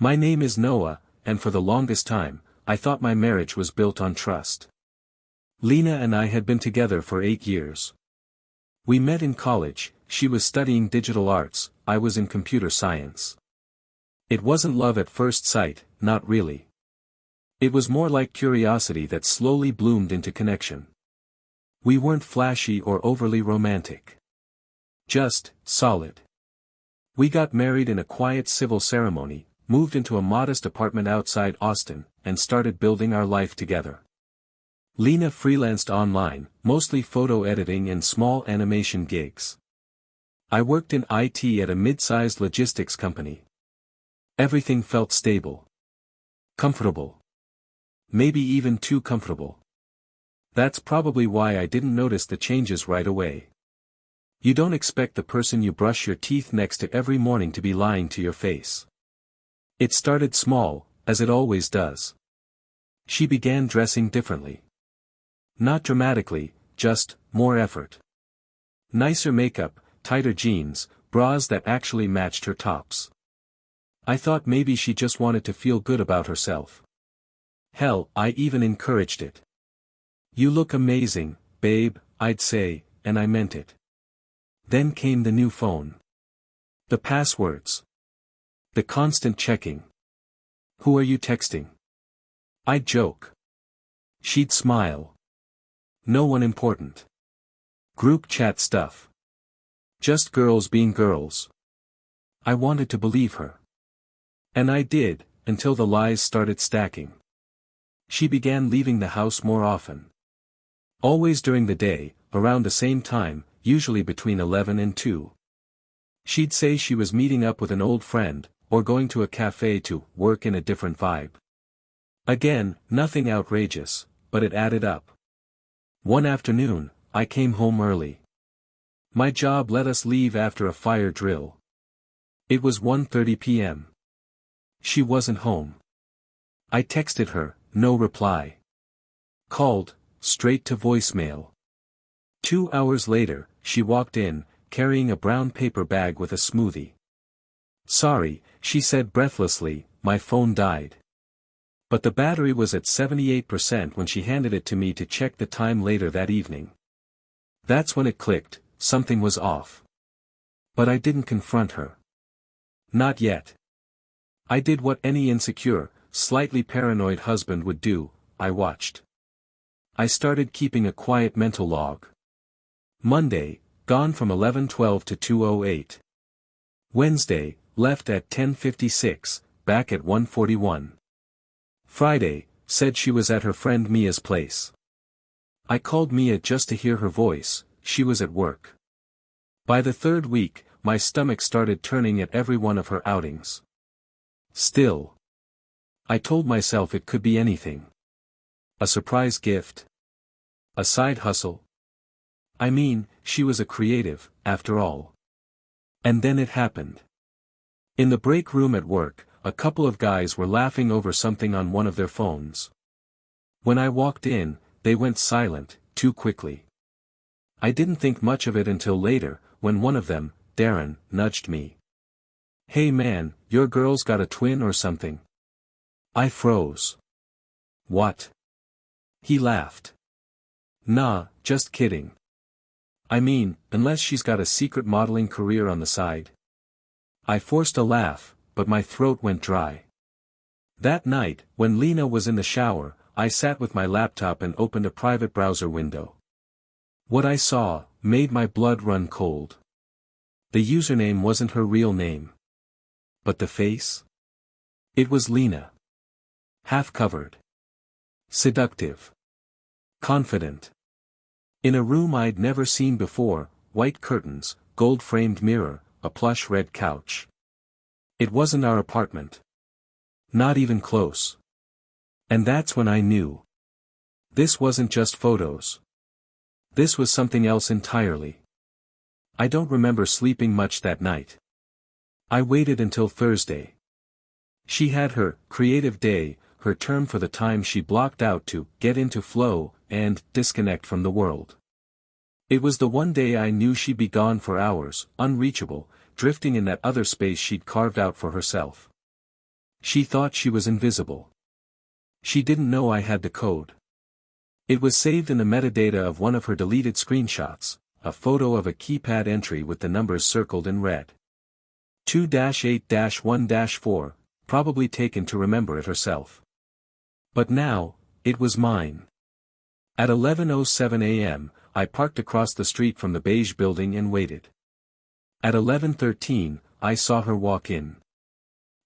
My name is Noah, and for the longest time, I thought my marriage was built on trust. Lena and I had been together for 8 years. We met in college, she was studying digital arts, I was in computer science. It wasn't love at first sight, not really. It was more like curiosity that slowly bloomed into connection. We weren't flashy or overly romantic. Just, solid. We got married in a quiet civil ceremony, moved into a modest apartment outside Austin, and started building our life together. Lena freelanced online, mostly photo editing and small animation gigs. I worked in IT at a mid-sized logistics company. Everything felt stable. Comfortable. Maybe even too comfortable. That's probably why I didn't notice the changes right away. You don't expect the person you brush your teeth next to every morning to be lying to your face. It started small, as it always does. She began dressing differently. Not dramatically, just more effort. Nicer makeup, tighter jeans, bras that actually matched her tops. I thought maybe she just wanted to feel good about herself. Hell, I even encouraged it. You look amazing, babe, I'd say, and I meant it. Then came the new phone. The passwords. The constant checking. Who are you texting? I'd joke. She'd smile. No one important. Group chat stuff. Just girls being girls. I wanted to believe her. And I did, until the lies started stacking. She began leaving the house more often. Always during the day, around the same time, usually between 11 and 2. She'd say she was meeting up with an old friend, or going to a cafe to work in a different vibe. Again, nothing outrageous, but it added up. One afternoon, I came home early. My job let us leave after a fire drill. It was 1:30 p.m. She wasn't home. I texted her, no reply. Called, straight to voicemail. 2 hours later, she walked in, carrying a brown paper bag with a smoothie. Sorry, she said breathlessly, my phone died. But the battery was at 78% when she handed it to me to check the time later that evening. That's when it clicked, something was off. But I didn't confront her. Not yet. I did what any insecure, slightly paranoid husband would do, I watched. I started keeping a quiet mental log. Monday, gone from 11:12 to 2:08. Wednesday, left at 10:56, back at 1:41. Friday, said she was at her friend Mia's place. I called Mia just to hear her voice, she was at work. By the third week, my stomach started turning at every one of her outings. Still. I told myself it could be anything. A surprise gift? A side hustle? I mean, she was a creative, after all. And then it happened. In the break room at work, a couple of guys were laughing over something on one of their phones. When I walked in, they went silent, too quickly. I didn't think much of it until later, when one of them, Darren, nudged me. Hey man, your girl's got a twin or something? I froze. What? He laughed. Nah, just kidding. I mean, unless she's got a secret modeling career on the side. I forced a laugh, but my throat went dry. That night, when Lena was in the shower, I sat with my laptop and opened a private browser window. What I saw made my blood run cold. The username wasn't her real name. But the face? It was Lena. Half-covered. Seductive. Confident. In a room I'd never seen before, white curtains, gold-framed mirror, a plush red couch. It wasn't our apartment. Not even close. And that's when I knew. This wasn't just photos. This was something else entirely. I don't remember sleeping much that night. I waited until Thursday. She had her creative day, her term for the time she blocked out to get into flow and disconnect from the world. It was the one day I knew she'd be gone for hours, unreachable, drifting in that other space she'd carved out for herself. She thought she was invisible. She didn't know I had the code. It was saved in the metadata of one of her deleted screenshots, a photo of a keypad entry with the numbers circled in red. 2-8-1-4, probably taken to remember it herself. But now, it was mine. At 11:07 a.m., I parked across the street from the beige building and waited. At 11:13, I saw her walk in.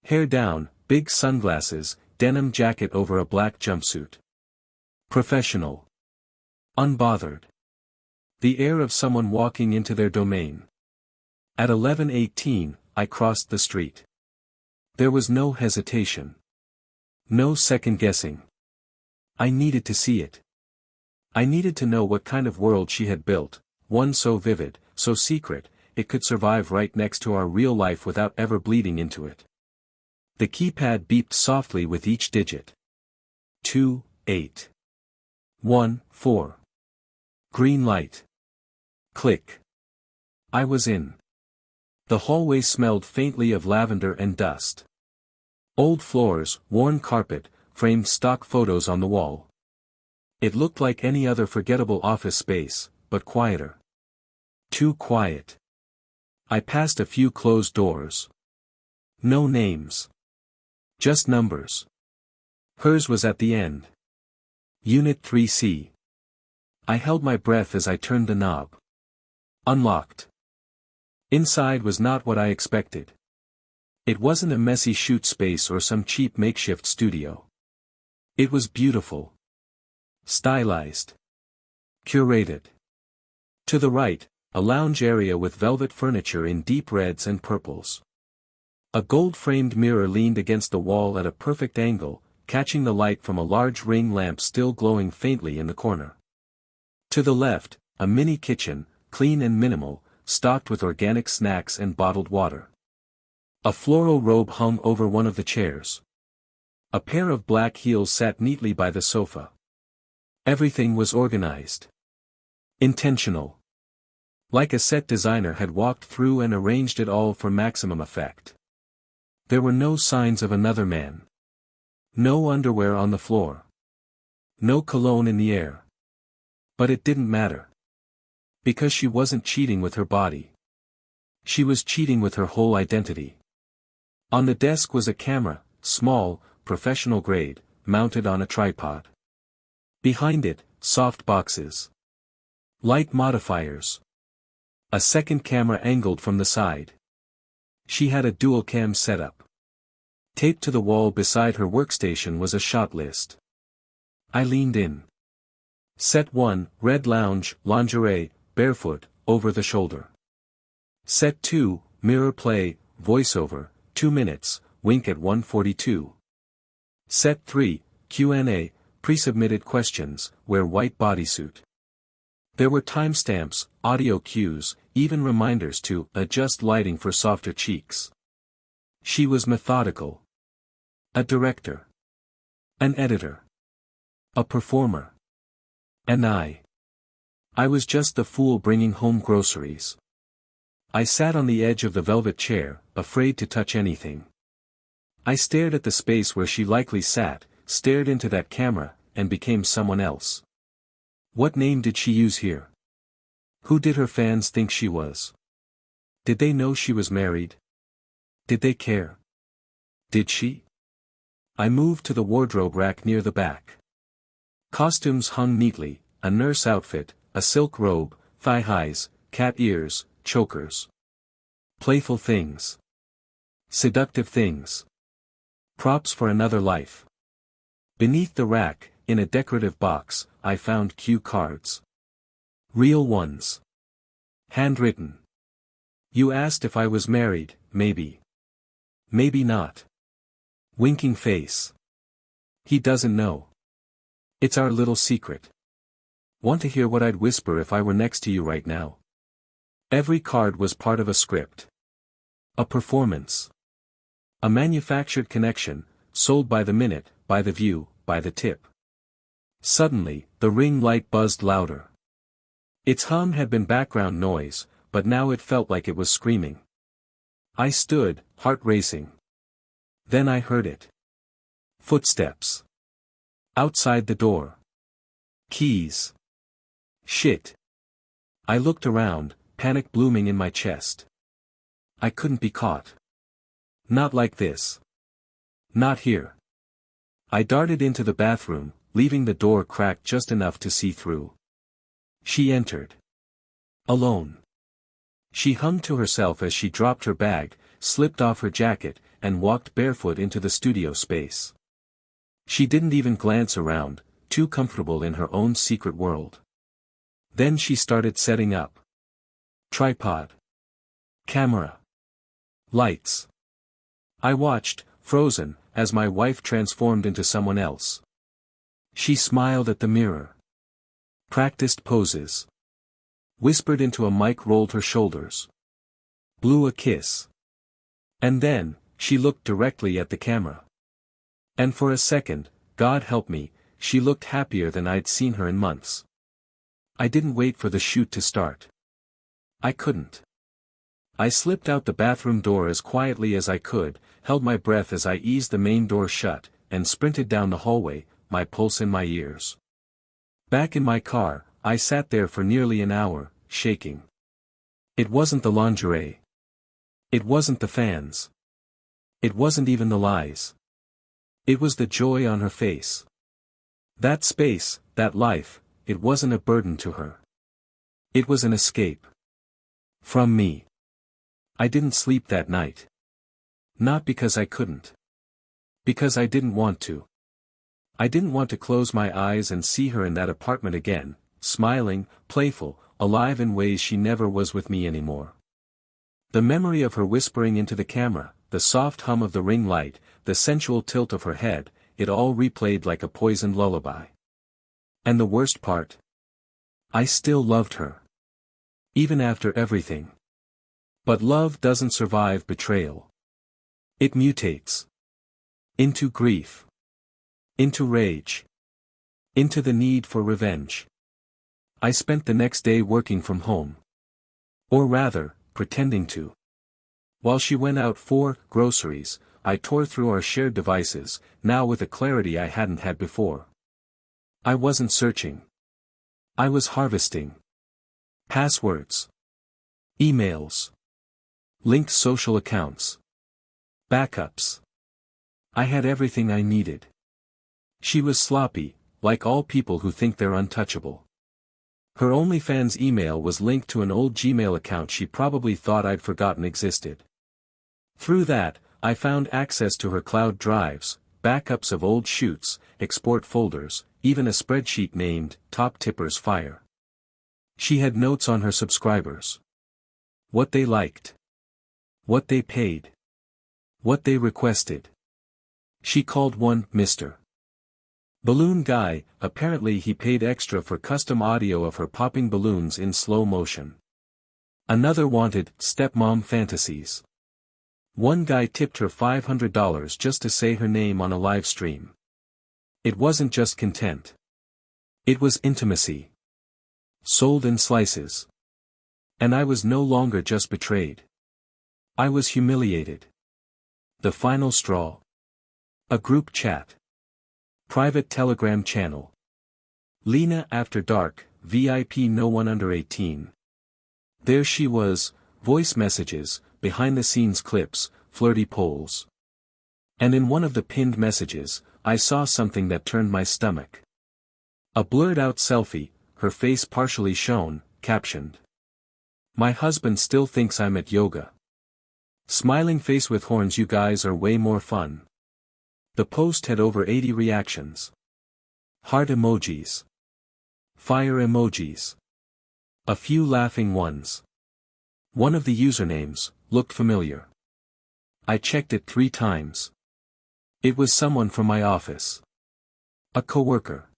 Hair down, big sunglasses, denim jacket over a black jumpsuit. Professional. Unbothered. The air of someone walking into their domain. At 11:18, I crossed the street. There was no hesitation. No second guessing. I needed to see it. I needed to know what kind of world she had built, one so vivid, so secret, it could survive right next to our real life without ever bleeding into it. The keypad beeped softly with each digit. 2, 8. 1, 4. Green light. Click. I was in. The hallway smelled faintly of lavender and dust. Old floors, worn carpet, framed stock photos on the wall. It looked like any other forgettable office space, but quieter. Too quiet. I passed a few closed doors. No names. Just numbers. Hers was at the end. Unit 3C. I held my breath as I turned the knob. Unlocked. Inside was not what I expected. It wasn't a messy shoot space or some cheap makeshift studio. It was beautiful. Stylized. Curated. To the right, a lounge area with velvet furniture in deep reds and purples. A gold-framed mirror leaned against the wall at a perfect angle, catching the light from a large ring lamp still glowing faintly in the corner. To the left, a mini kitchen, clean and minimal, stocked with organic snacks and bottled water. A floral robe hung over one of the chairs. A pair of black heels sat neatly by the sofa. Everything was organized. Intentional. Like a set designer had walked through and arranged it all for maximum effect. There were no signs of another man. No underwear on the floor. No cologne in the air. But it didn't matter. Because she wasn't cheating with her body. She was cheating with her whole identity. On the desk was a camera, small, professional grade, mounted on a tripod. Behind it, soft boxes. Light modifiers. A second camera angled from the side. She had a dual cam setup. Taped to the wall beside her workstation was a shot list. I leaned in. Set 1, red lounge, lingerie, barefoot, over the shoulder. Set 2, mirror play, voiceover, 2 minutes, wink at 1:42. Set 3, Q&A, pre-submitted questions, wear white bodysuit. There were timestamps, audio cues, even reminders to adjust lighting for softer cheeks. She was methodical. A director. An editor. A performer. And I was just the fool bringing home groceries. I sat on the edge of the velvet chair, afraid to touch anything. I stared at the space where she likely sat, stared into that camera, and became someone else. What name did she use here? Who did her fans think she was? Did they know she was married? Did they care? Did she? I moved to the wardrobe rack near the back. Costumes hung neatly, a nurse outfit, a silk robe, thigh-highs, cat ears, chokers. Playful things. Seductive things. Props for another life. Beneath the rack, in a decorative box, I found cue cards. Real ones. Handwritten. You asked if I was married, maybe. Maybe not. Winking face. He doesn't know. It's our little secret. Want to hear what I'd whisper if I were next to you right now? Every card was part of a script. A performance. A manufactured connection, sold by the minute, by the view, by the tip. Suddenly, the ring light buzzed louder. Its hum had been background noise, but now it felt like it was screaming. I stood, heart racing. Then I heard it. Footsteps. Outside the door. Keys. Shit. I looked around, panic blooming in my chest. I couldn't be caught. Not like this. Not here. I darted into the bathroom, leaving the door cracked just enough to see through. She entered. Alone. She hummed to herself as she dropped her bag, slipped off her jacket, and walked barefoot into the studio space. She didn't even glance around, too comfortable in her own secret world. Then she started setting up. Tripod. Camera. Lights. I watched, frozen, as my wife transformed into someone else. She smiled at the mirror. Practiced poses. Whispered into a mic, rolled her shoulders. Blew a kiss. And then, she looked directly at the camera. And for a second, God help me, she looked happier than I'd seen her in months. I didn't wait for the shoot to start. I couldn't. I slipped out the bathroom door as quietly as I could, held my breath as I eased the main door shut, and sprinted down the hallway, my pulse in my ears. Back in my car, I sat there for nearly an hour, shaking. It wasn't the lingerie. It wasn't the fans. It wasn't even the lies. It was the joy on her face. That space, that life, it wasn't a burden to her. It was an escape. From me. I didn't sleep that night. Not because I couldn't. Because I didn't want to. I didn't want to close my eyes and see her in that apartment again, smiling, playful, alive in ways she never was with me anymore. The memory of her whispering into the camera, the soft hum of the ring light, the sensual tilt of her head, it all replayed like a poisoned lullaby. And the worst part? I still loved her. Even after everything. But love doesn't survive betrayal. It mutates. Into grief. Into rage. Into the need for revenge. I spent the next day working from home. Or rather, pretending to. While she went out for groceries, I tore through our shared devices, now with a clarity I hadn't had before. I wasn't searching. I was harvesting. Passwords. Emails. Linked social accounts. Backups. I had everything I needed. She was sloppy, like all people who think they're untouchable. Her OnlyFans email was linked to an old Gmail account she probably thought I'd forgotten existed. Through that, I found access to her cloud drives, backups of old shoots, export folders, even a spreadsheet named Top Tippers Fire. She had notes on her subscribers. What they liked. What they paid. What they requested. She called one Mr. Balloon Guy, apparently he paid extra for custom audio of her popping balloons in slow motion. Another wanted stepmom fantasies. One guy tipped her $500 just to say her name on a live stream. It wasn't just content. It was intimacy. Sold in slices. And I was no longer just betrayed. I was humiliated. The final straw. A group chat. Private Telegram channel. Lena After Dark, VIP no one under 18. There she was, voice messages, behind-the-scenes clips, flirty polls. And in one of the pinned messages, I saw something that turned my stomach. A blurred-out selfie, her face partially shown, captioned. My husband still thinks I'm at yoga. Smiling face with horns, you guys are way more fun. The post had over 80 reactions. Heart emojis. Fire emojis. A few laughing ones. One of the usernames looked familiar. I checked it 3 times. It was someone from my office. A coworker.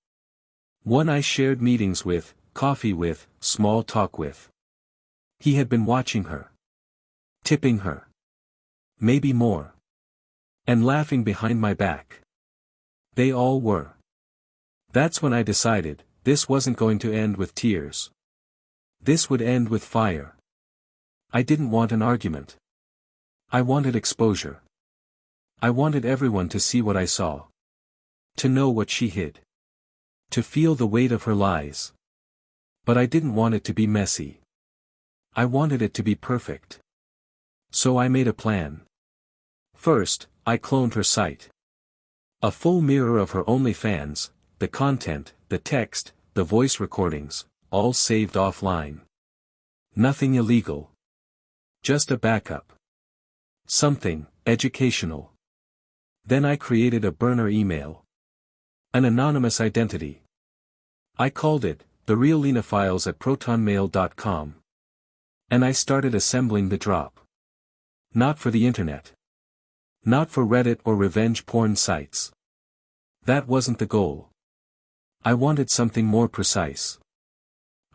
One I shared meetings with, coffee with, small talk with. He had been watching her. Tipping her. Maybe more. And laughing behind my back. They all were. That's when I decided, this wasn't going to end with tears. This would end with fire. I didn't want an argument. I wanted exposure. I wanted everyone to see what I saw. To know what she hid. To feel the weight of her lies. But I didn't want it to be messy. I wanted it to be perfect. So I made a plan. First, I cloned her site. A full mirror of her OnlyFans, the content, the text, the voice recordings, all saved offline. Nothing illegal. Just a backup. Something educational. Then I created a burner email. An anonymous identity. I called it, The Real Lena Files at protonmail.com. And I started assembling the drop. Not for the internet. Not for Reddit or revenge porn sites. That wasn't the goal. I wanted something more precise.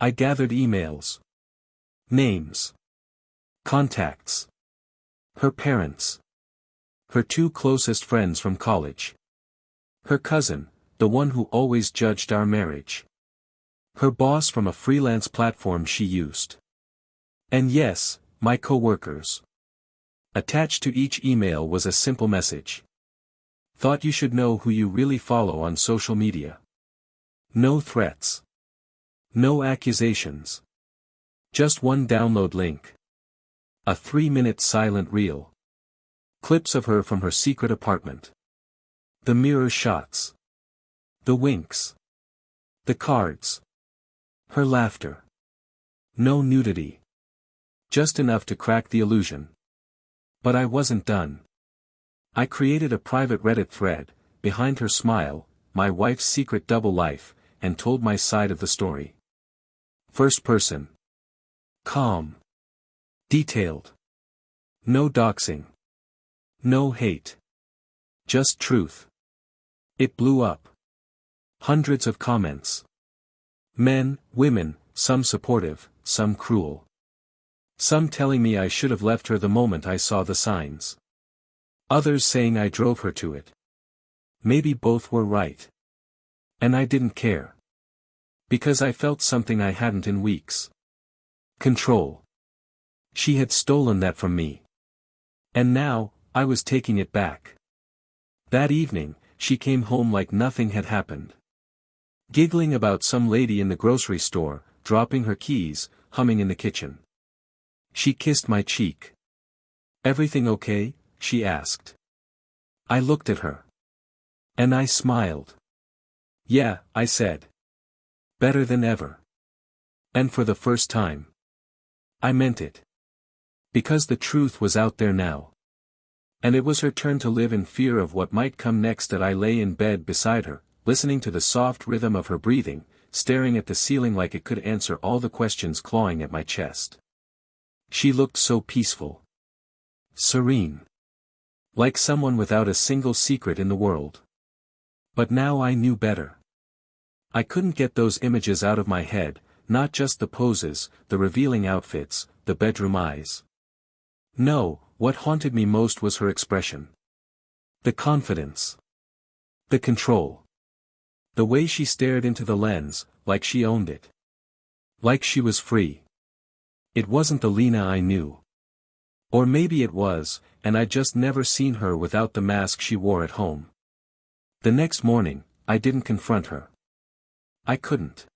I gathered emails. Names. Contacts. Her parents. Her two closest friends from college. Her cousin, the one who always judged our marriage. Her boss from a freelance platform she used. And yes, my coworkers. Attached to each email was a simple message. Thought you should know who you really follow on social media. No threats. No accusations. Just one download link. A 3-minute silent reel. Clips of her from her secret apartment. The mirror shots. The winks. The cards. Her laughter. No nudity. Just enough to crack the illusion. But I wasn't done. I created a private Reddit thread, Behind Her Smile, My Wife's Secret Double Life, and told my side of the story. First person. Calm. Detailed. No doxing. No hate. Just truth. It blew up. Hundreds of comments. Men, women, some supportive, some cruel. Some telling me I should have left her the moment I saw the signs. Others saying I drove her to it. Maybe both were right. And I didn't care. Because I felt something I hadn't in weeks. Control. She had stolen that from me. And now, I was taking it back. That evening, she came home like nothing had happened. Giggling about some lady in the grocery store, dropping her keys, humming in the kitchen. She kissed my cheek. Everything okay? She asked. I looked at her. And I smiled. Yeah, I said. Better than ever. And for the first time. I meant it. Because the truth was out there now. And it was her turn to live in fear of what might come next. That I lay in bed beside her, listening to the soft rhythm of her breathing, staring at the ceiling like it could answer all the questions clawing at my chest. She looked so peaceful. Serene. Like someone without a single secret in the world. But now I knew better. I couldn't get those images out of my head, not just the poses, the revealing outfits, the bedroom eyes. No, what haunted me most was her expression. The confidence. The control. The way she stared into the lens, like she owned it. Like she was free. It wasn't the Lena I knew. Or maybe it was, and I'd just never seen her without the mask she wore at home. The next morning, I didn't confront her. I couldn't.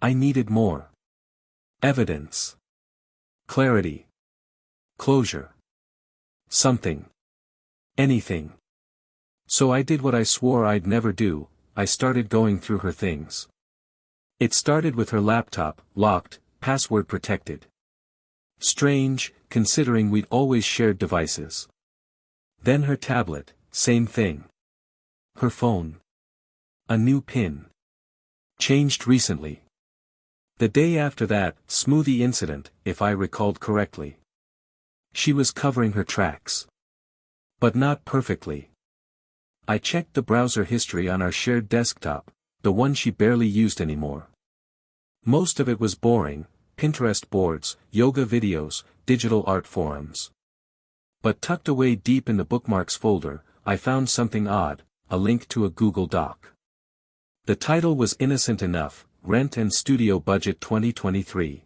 I needed more. Evidence. Clarity. Closure. Something. Anything. So I did what I swore I'd never do, I started going through her things. It started with her laptop, locked, password protected. Strange, considering we'd always shared devices. Then her tablet, same thing. Her phone. A new PIN. Changed recently. The day after that smoothie incident, if I recalled correctly. She was covering her tracks. But not perfectly. I checked the browser history on our shared desktop, the one she barely used anymore. Most of it was boring, Pinterest boards, yoga videos, digital art forums. But tucked away deep in the bookmarks folder, I found something odd, a link to a Google Doc. The title was innocent enough, Rent and Studio Budget 2023.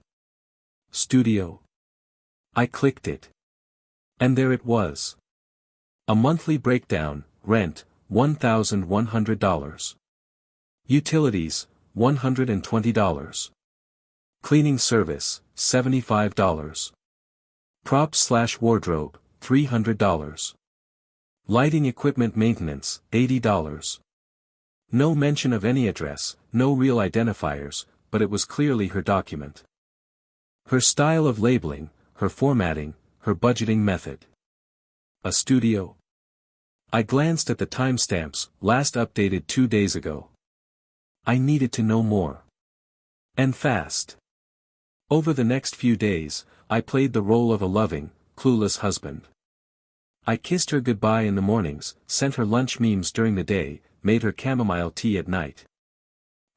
Studio. I clicked it. And there it was. A monthly breakdown, rent, $1,100. Utilities, $120. Cleaning service, $75. Props/wardrobe, $300. Lighting equipment maintenance, $80. No mention of any address, no real identifiers, but it was clearly her document. Her style of labeling, her formatting, her budgeting method. A studio? I glanced at the timestamps, last updated 2 days ago. I needed to know more. And fast. Over the next few days, I played the role of a loving, clueless husband. I kissed her goodbye in the mornings, sent her lunch memes during the day, made her chamomile tea at night.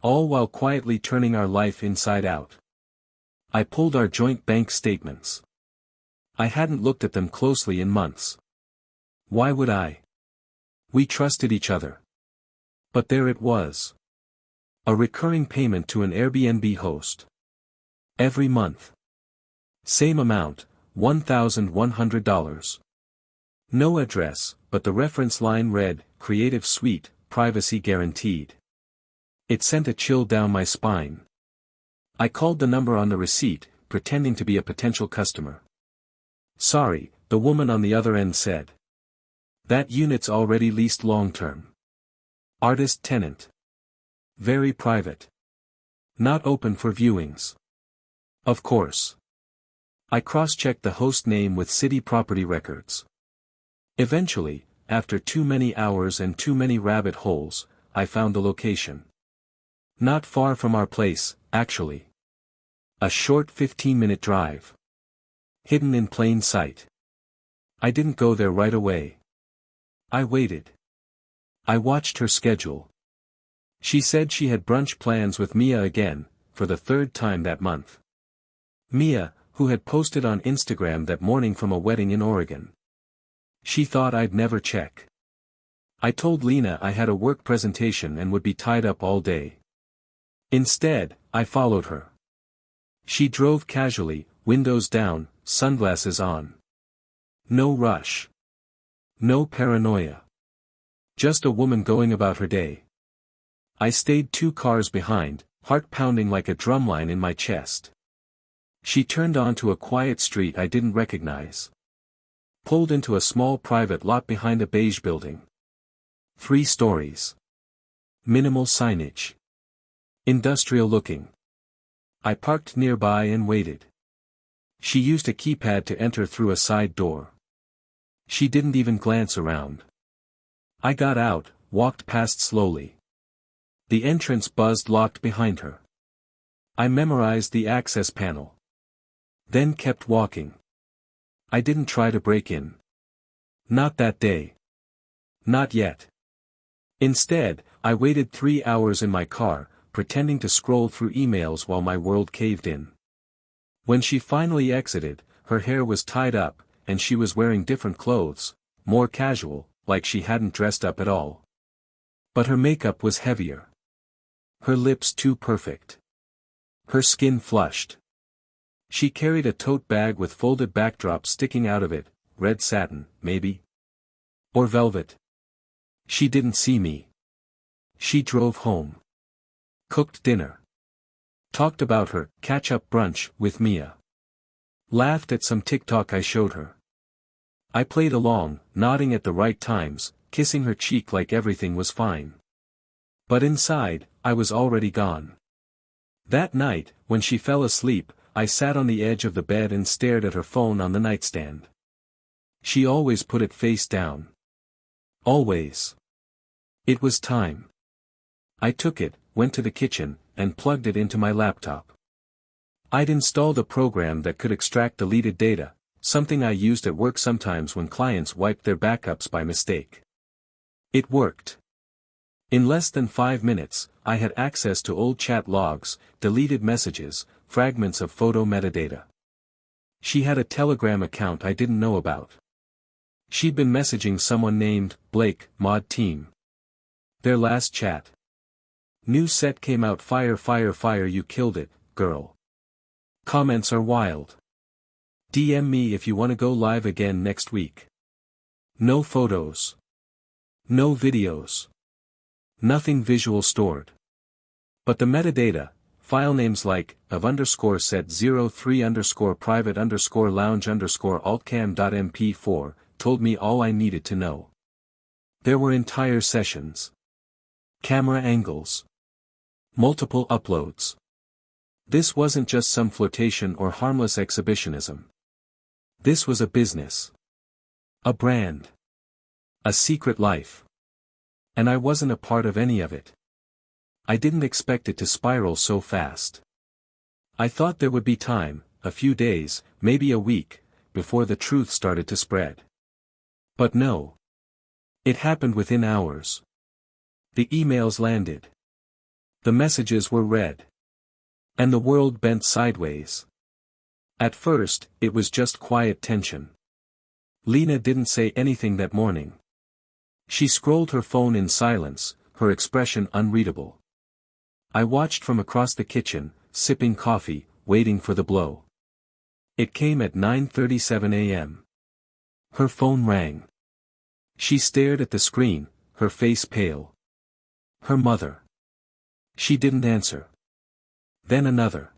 All while quietly turning our life inside out. I pulled our joint bank statements. I hadn't looked at them closely in months. Why would I? We trusted each other. But there it was. A recurring payment to an Airbnb host. Every month. Same amount, $1,100. No address, but the reference line read, Creative Suite, Privacy Guaranteed. It sent a chill down my spine. I called the number on the receipt, pretending to be a potential customer. Sorry, the woman on the other end said. That unit's already leased long-term. Artist-tenant. Very private. Not open for viewings. Of course. I cross-checked the host name with city property records. Eventually, after too many hours and too many rabbit holes, I found the location. Not far from our place, actually. A short 15-minute drive. Hidden in plain sight. I didn't go there right away. I waited. I watched her schedule. She said she had brunch plans with Mia again, for the 3rd time that month. Mia, who had posted on Instagram that morning from a wedding in Oregon. She thought I'd never check. I told Lena I had a work presentation and would be tied up all day. Instead, I followed her. She drove casually, windows down, sunglasses on. No rush. No paranoia. Just a woman going about her day. I stayed 2 cars behind, heart pounding like a drumline in my chest. She turned onto a quiet street I didn't recognize. Pulled into a small private lot behind a beige building. 3 stories. Minimal signage. Industrial looking. I parked nearby and waited. She used a keypad to enter through a side door. She didn't even glance around. I got out, walked past slowly. The entrance buzzed locked behind her. I memorized the access panel. Then kept walking. I didn't try to break in. Not that day. Not yet. Instead, I waited 3 hours in my car, pretending to scroll through emails while my world caved in. When she finally exited, her hair was tied up, and she was wearing different clothes, more casual, like she hadn't dressed up at all. But her makeup was heavier. Her lips too perfect. Her skin flushed. She carried a tote bag with folded backdrop sticking out of it, red satin, maybe? Or velvet? She didn't see me. She drove home. Cooked dinner. Talked about her catch-up brunch with Mia. Laughed at some TikTok I showed her. I played along, nodding at the right times, kissing her cheek like everything was fine. But inside, I was already gone. That night, when she fell asleep, I sat on the edge of the bed and stared at her phone on the nightstand. She always put it face down. Always. It was time. I took it, went to the kitchen, and plugged it into my laptop. I'd installed a program that could extract deleted data, something I used at work sometimes when clients wiped their backups by mistake. It worked. In less than 5 minutes, I had access to old chat logs, deleted messages, fragments of photo metadata. She had a Telegram account I didn't know about. She'd been messaging someone named Blake, Mod Team. Their last chat. New set came out, fire fire fire, you killed it, girl. Comments are wild. DM me if you wanna go live again next week. No photos. No videos. Nothing visual stored. But the metadata, file names like, of_set03_private_lounge_altcam.mp4, told me all I needed to know. There were entire sessions. Camera angles. Multiple uploads. This wasn't just some flirtation or harmless exhibitionism. This was a business. A brand. A secret life. And I wasn't a part of any of it. I didn't expect it to spiral so fast. I thought there would be time, a few days, maybe a week, before the truth started to spread. But no. It happened within hours. The emails landed. The messages were read. And the world bent sideways. At first, it was just quiet tension. Lena didn't say anything that morning. She scrolled her phone in silence, her expression unreadable. I watched from across the kitchen, sipping coffee, waiting for the blow. It came at 9:37 a.m. Her phone rang. She stared at the screen, her face pale. Her mother. She didn't answer. Then another.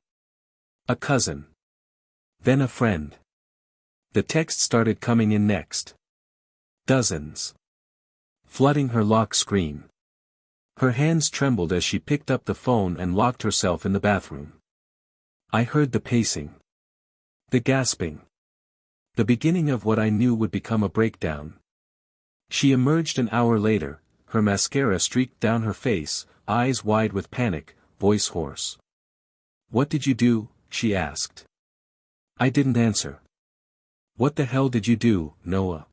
A cousin. Then a friend. The text started coming in next. Dozens. Flooding her lock screen. Her hands trembled as she picked up the phone and locked herself in the bathroom. I heard the pacing. The gasping. The beginning of what I knew would become a breakdown. She emerged an hour later, her mascara streaked down her face, eyes wide with panic, voice hoarse. "What did you do?" she asked. I didn't answer. "What the hell did you do, Noah?"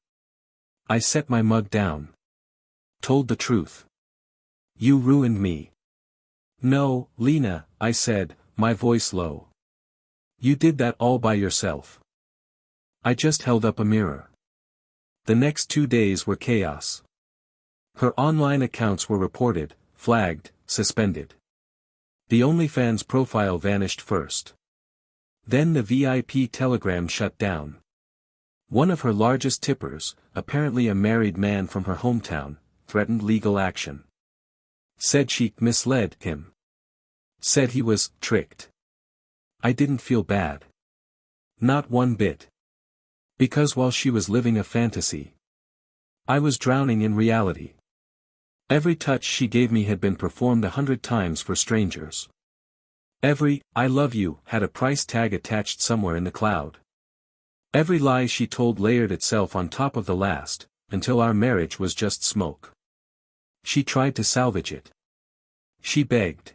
I set my mug down. Told the truth. "You ruined me." "No, Lena," I said, my voice low. "You did that all by yourself." I just held up a mirror. The next 2 days were chaos. Her online accounts were reported, flagged, suspended. The OnlyFans profile vanished first. Then the VIP Telegram shut down. One of her largest tippers, apparently a married man from her hometown, threatened legal action. Said she misled him. Said he was tricked. I didn't feel bad. Not one bit. Because while she was living a fantasy, I was drowning in reality. Every touch she gave me had been performed 100 times for strangers. Every "I love you" had a price tag attached somewhere in the cloud. Every lie she told layered itself on top of the last, until our marriage was just smoke. She tried to salvage it. She begged.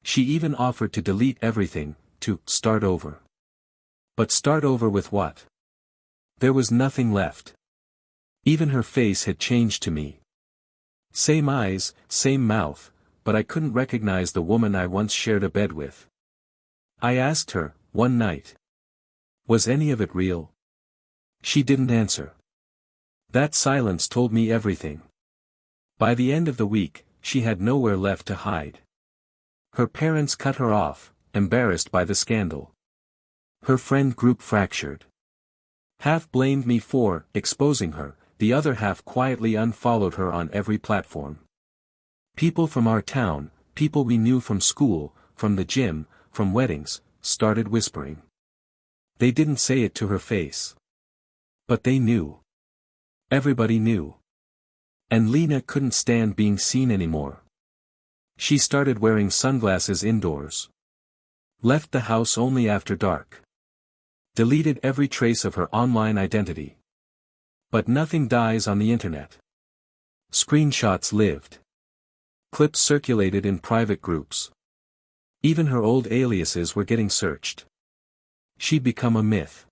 She even offered to delete everything, to start over. But start over with what? There was nothing left. Even her face had changed to me. Same eyes, same mouth, but I couldn't recognize the woman I once shared a bed with. I asked her, one night. Was any of it real? She didn't answer. That silence told me everything. By the end of the week, she had nowhere left to hide. Her parents cut her off, embarrassed by the scandal. Her friend group fractured. Half blamed me for exposing her, the other half quietly unfollowed her on every platform. People from our town, people we knew from school, from the gym, from weddings, started whispering. They didn't say it to her face. But they knew. Everybody knew. And Lena couldn't stand being seen anymore. She started wearing sunglasses indoors. Left the house only after dark. Deleted every trace of her online identity. But nothing dies on the internet. Screenshots lived. Clips circulated in private groups. Even her old aliases were getting searched. She'd become a myth.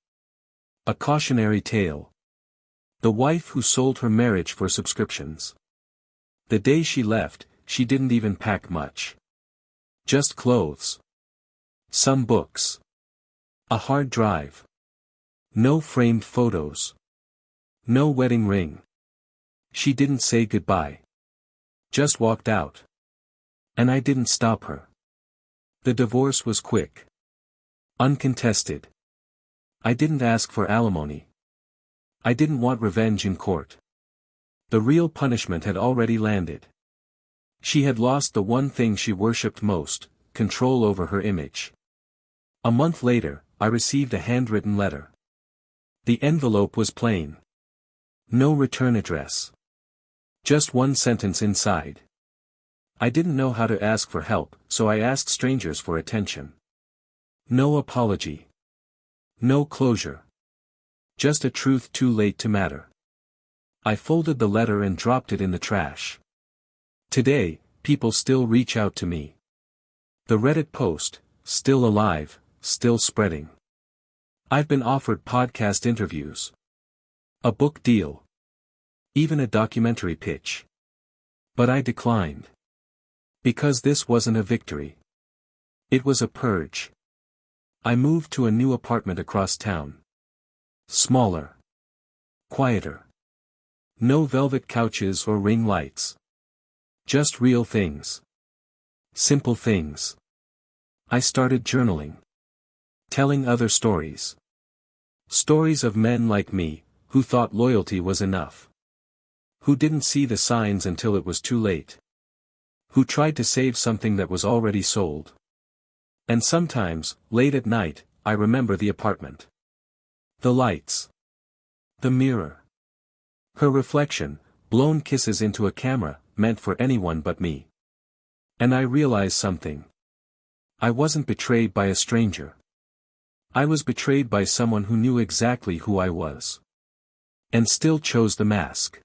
A cautionary tale. The wife who sold her marriage for subscriptions. The day she left, she didn't even pack much. Just clothes. Some books. A hard drive. No framed photos. No wedding ring. She didn't say goodbye. Just walked out. And I didn't stop her. The divorce was quick. Uncontested. I didn't ask for alimony. I didn't want revenge in court. The real punishment had already landed. She had lost the one thing she worshipped most, control over her image. A month later, I received a handwritten letter. The envelope was plain. No return address. Just one sentence inside. I didn't know how to ask for help, so I asked strangers for attention. No apology. No closure. Just a truth too late to matter. I folded the letter and dropped it in the trash. Today, people still reach out to me. The Reddit post, still alive, still spreading. I've been offered podcast interviews. A book deal. Even a documentary pitch. But I declined. Because this wasn't a victory. It was a purge. I moved to a new apartment across town. Smaller. Quieter. No velvet couches or ring lights. Just real things. Simple things. I started journaling. Telling other stories. Stories of men like me, who thought loyalty was enough. Who didn't see the signs until it was too late. Who tried to save something that was already sold. And sometimes, late at night, I remember the apartment. The lights. The mirror. Her reflection, blown kisses into a camera, meant for anyone but me. And I realized something. I wasn't betrayed by a stranger. I was betrayed by someone who knew exactly who I was. And still chose the mask.